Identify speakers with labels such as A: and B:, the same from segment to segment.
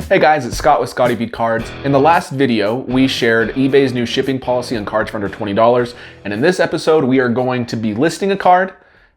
A: Hey guys, it's Scott with Scotty Beat Cards. In the last video, we shared eBay's new shipping policy on cards for under $20. And in this episode, we are going to be listing a card.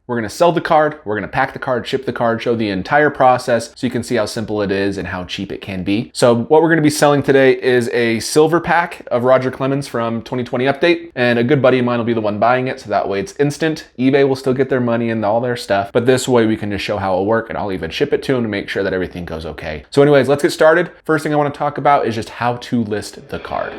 A: We're going to sell the card, we're going to pack the card, ship the card, show the entire process so you can see how simple it is and how cheap it can be. So what we're going to be selling today is a silver pack of Roger Clemens from 2020 update, and a good buddy of mine will be the one buying it, so that way it's instant. eBay will still get their money and all their stuff, but this way we can just show how it'll work, and I'll even ship it to them to make sure that everything goes okay. So anyways, let's get started. First thing I want to talk about is just how to list the card.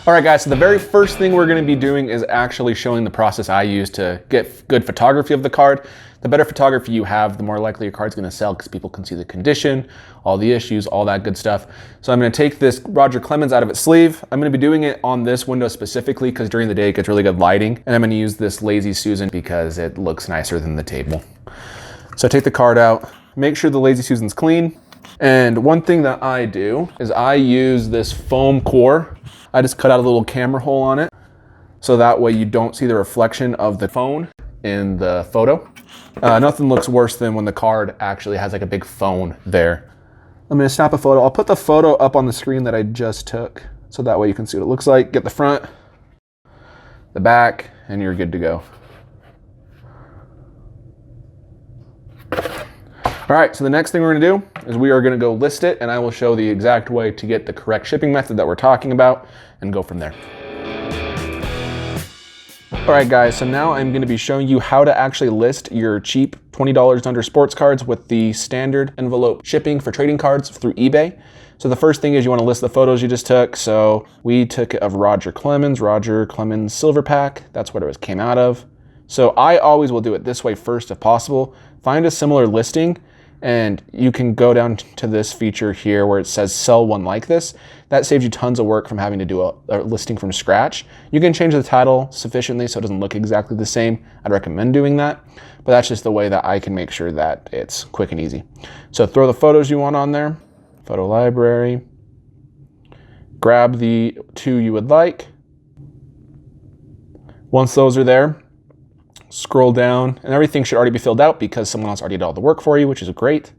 A: All right guys, so the very first thing we're gonna be doing is actually showing the process I use to get good photography of the card. The better photography you have, the more likely your card's gonna sell because people can see the condition, all the issues, all that good stuff. So I'm gonna take this Roger Clemens out of its sleeve. I'm gonna be doing it on this window specifically because during the day it gets really good lighting. And I'm gonna use this Lazy Susan because it looks nicer than the table. So I take the card out, make sure the Lazy Susan's clean. And one thing that I do is I use this foam core. I just cut out a little camera hole on it, so that way you don't see the reflection of the phone in the photo. Nothing looks worse than when the card actually has like a big phone there. I'm gonna snap a photo. I'll put the photo up on the screen that I just took, so that way you can see what it looks like. Get the front, the back, and you're good to go. All right, so the next thing we're gonna do is we are gonna go list it, and I will show the exact way to get the correct shipping method that we're talking about and go from there. All right guys, so now I'm gonna be showing you how to actually list your cheap $20 under sports cards with the standard envelope shipping for trading cards through eBay. So the first thing is you wanna list the photos you just took. So we took it of Roger Clemens Silver Pack. That's what it came out of. So I always will do it this way first if possible. Find a similar listing, and you can go down to this feature here where it says sell one like this. That saves you tons of work from having to do a listing from scratch. You can change the title sufficiently so it doesn't look exactly the same. I'd recommend doing that, but that's just the way that I can make sure that it's quick and easy. So throw the photos you want on there, photo library, grab the two you would like. Once those are there, scroll down, and everything should already be filled out because someone else already did all the work for you, which is great.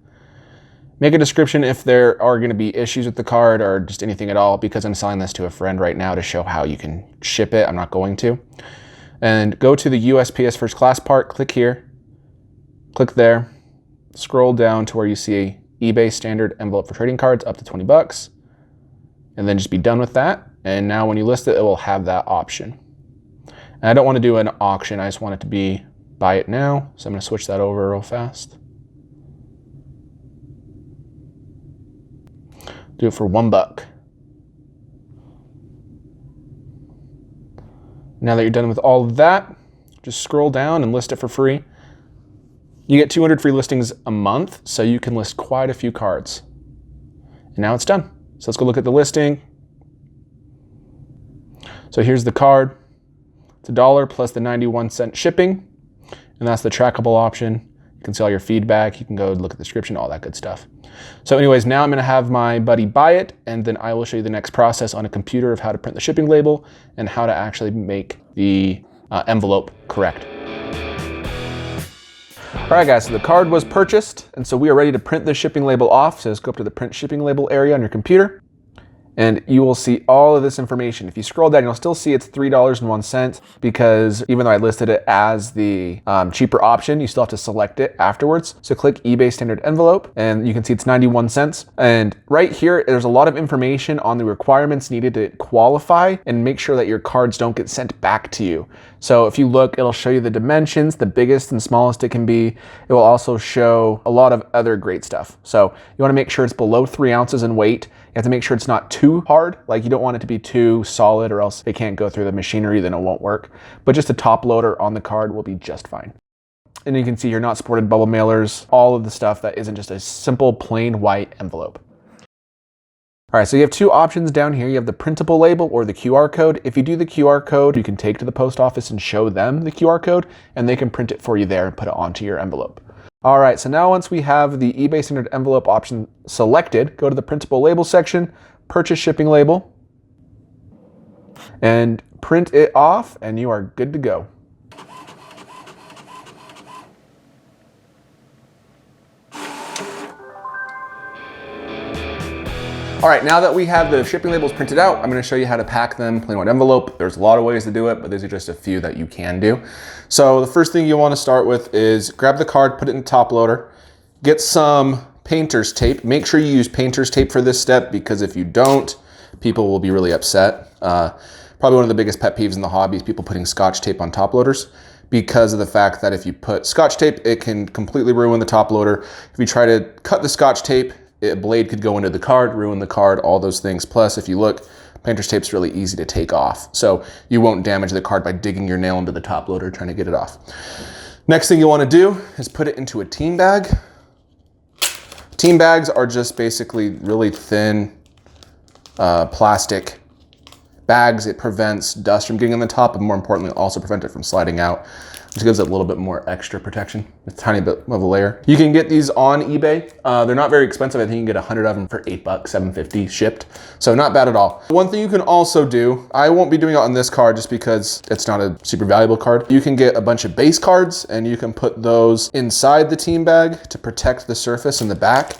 A: Make a description if there are going to be issues with the card or just anything at all, because I'm selling this to a friend right now to show how you can ship it. I'm not going to. And go to the USPS first class part, click here, click there, scroll down to where you see eBay standard envelope for trading cards up to 20 bucks, and then just be done with that. And now when you list it, it will have that option. And I don't want to do an auction, I just want it to be buy it now. So I'm going to switch that over real fast. Do it for $1. Now that you're done with all of that, just scroll down and list it for free. You get 200 free listings a month, so you can list quite a few cards. And now it's done. So let's go look at the listing. So here's the card. It's $1 plus the 91-cent shipping, and that's the trackable option. You can see all your feedback. You can go look at the description, all that good stuff. So anyways, now I'm gonna have my buddy buy it, and then I will show you the next process on a computer of how to print the shipping label and how to actually make the envelope correct. All right guys, so the card was purchased, and so we are ready to print the shipping label off. So just go up to the print shipping label area on your computer, and you will see all of this information. If you scroll down, you'll still see it's $3.01 because even though I listed it as the cheaper option, you still have to select it afterwards. So click eBay standard envelope, and you can see it's 91 cents. And right here, there's a lot of information on the requirements needed to qualify and make sure that your cards don't get sent back to you. So if you look, it'll show you the dimensions, the biggest and smallest it can be. It will also show a lot of other great stuff. So you wanna make sure it's below 3 ounces in weight. You have to make sure it's not too hard, like you don't want it to be too solid or else it can't go through the machinery, then it won't work. But just a top loader on the card will be just fine. And you can see here, not sported bubble mailers, all of the stuff that isn't just a simple plain white envelope. All right, so you have two options down here. You have the printable label or the QR code. If you do the QR code, you can take to the post office and show them the QR code, and they can print it for you there and put it onto your envelope. All right, so now once we have the eBay standard envelope option selected, go to the printable label section, purchase shipping label, and print it off, and you are good to go. All right, now that we have the shipping labels printed out, I'm gonna show you how to pack them, plain white envelope. There's a lot of ways to do it, but these are just a few that you can do. So the first thing you wanna start with is grab the card, put it in top loader, get some painter's tape. Make sure you use painter's tape for this step, because if you don't, people will be really upset. Probably one of the biggest pet peeves in the hobby is people putting Scotch tape on top loaders, because of the fact that if you put Scotch tape, it can completely ruin the top loader. If you try to cut the Scotch tape, a blade could go into the card, ruin the card, all those things. Plus, if you look, painter's tape's really easy to take off. So you won't damage the card by digging your nail into the top loader trying to get it off. Next thing you want to do is put it into a team bag. Team bags are just basically really thin plastic bags. It prevents dust from getting on the top, and more importantly, also prevent it from sliding out, which gives it a little bit more extra protection, a tiny bit of a layer. You can get these on eBay. They're not very expensive. I think you can get 100 of them for $8, $7.50 shipped. So not bad at all. One thing you can also do, I won't be doing it on this card just because it's not a super valuable card. You can get a bunch of base cards and you can put those inside the team bag to protect the surface in the back.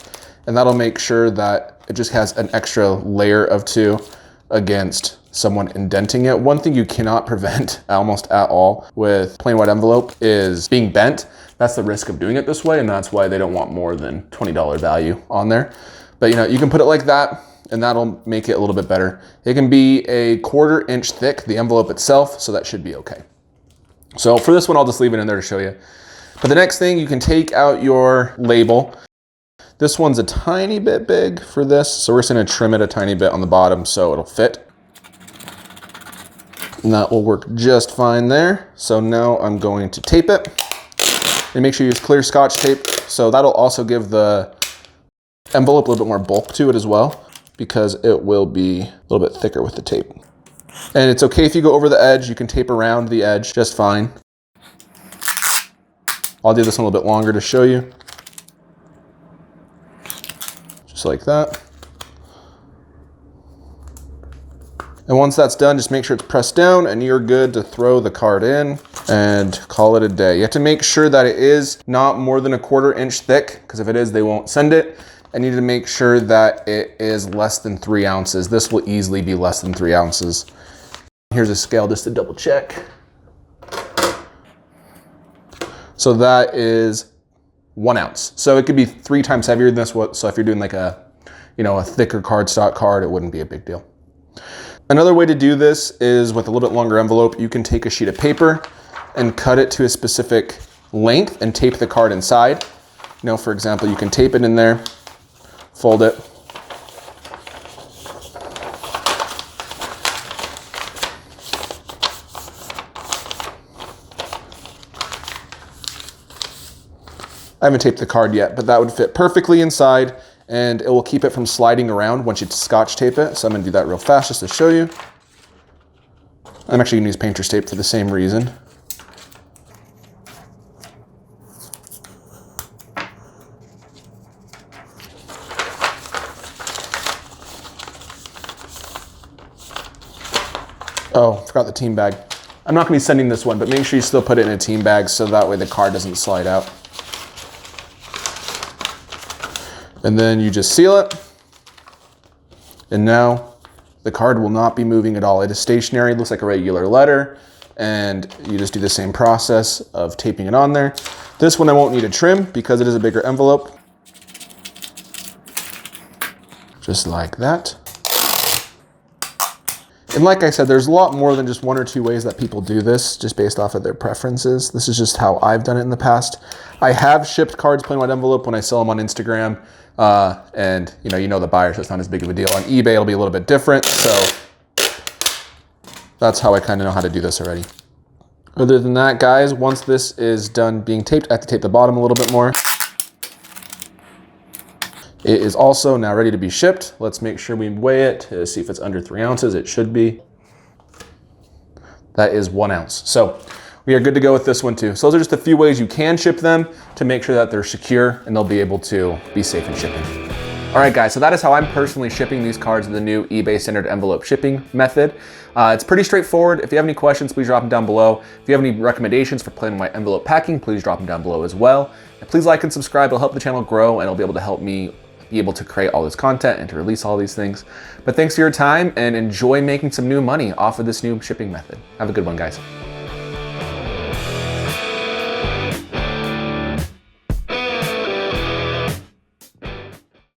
A: And that'll make sure that it just has an extra layer of two against someone indenting it. One thing you cannot prevent almost at all with plain white envelope is being bent. That's the risk of doing it this way, and that's why they don't want more than $20 value on there. But you can put it like that, and that'll make it a little bit better. It can be a 1/4 inch thick, the envelope itself, so that should be okay. So for this one, I'll just leave it in there to show you. But the next thing, you can take out your label. This one's a tiny bit big for this, so we're just gonna trim it a tiny bit on the bottom so it'll fit. And that will work just fine there. So now I'm going to tape it. And make sure you use clear Scotch tape. So that'll also give the envelope a little bit more bulk to it as well, because it will be a little bit thicker with the tape. And it's okay if you go over the edge. You can tape around the edge just fine. I'll do this one a little bit longer to show you. Just like that. And once that's done, just make sure it's pressed down and you're good to throw the card in and call it a day. You have to make sure that it is not more than a 1/4 inch thick, because if it is, they won't send it. And you need to make sure that it is less than 3 ounces. This will easily be less than 3 ounces. Here's a scale just to double check. So that is 1 ounce. So it could be 3 times heavier than this. So if you're doing like a thicker cardstock card, it wouldn't be a big deal. Another way to do this is with a little bit longer envelope. You can take a sheet of paper and cut it to a specific length and tape the card inside. For example, you can tape it in there, fold it. I haven't taped the card yet, but that would fit perfectly inside, and it will keep it from sliding around once you Scotch tape it. So I'm gonna do that real fast just to show you. I'm actually gonna use painter's tape for the same reason. Oh, forgot the team bag. I'm not gonna be sending this one, but make sure you still put it in a team bag so that way the card doesn't slide out. And then you just seal it. And now the card will not be moving at all. It is stationary, it looks like a regular letter. And you just do the same process of taping it on there. This one I won't need to trim because it is a bigger envelope. Just like that. And like I said, there's a lot more than just 1 or 2 ways that people do this, just based off of their preferences. This is just how I've done it in the past. I have shipped cards plain white envelope when I sell them on Instagram. And you know the buyer, so it's not as big of a deal. On eBay, it'll be a little bit different. So that's how I kind of know how to do this already. Other than that, guys, once this is done being taped, I have to tape the bottom a little bit more. It is also now ready to be shipped. Let's make sure we weigh it to see if it's under 3 ounces. It should be. That is 1 ounce. So we are good to go with this one too. So those are just a few ways you can ship them to make sure that they're secure and they'll be able to be safe in shipping. All right, guys, so that is how I'm personally shipping these cards in the new eBay standard envelope shipping method. It's pretty straightforward. If you have any questions, please drop them down below. If you have any recommendations for plain white envelope packing, please drop them down below as well. And please like and subscribe. It'll help the channel grow and it'll be able to help me be able to create all this content and to release all these things. But thanks for your time and enjoy making some new money off of this new shipping method. Have a good one, guys.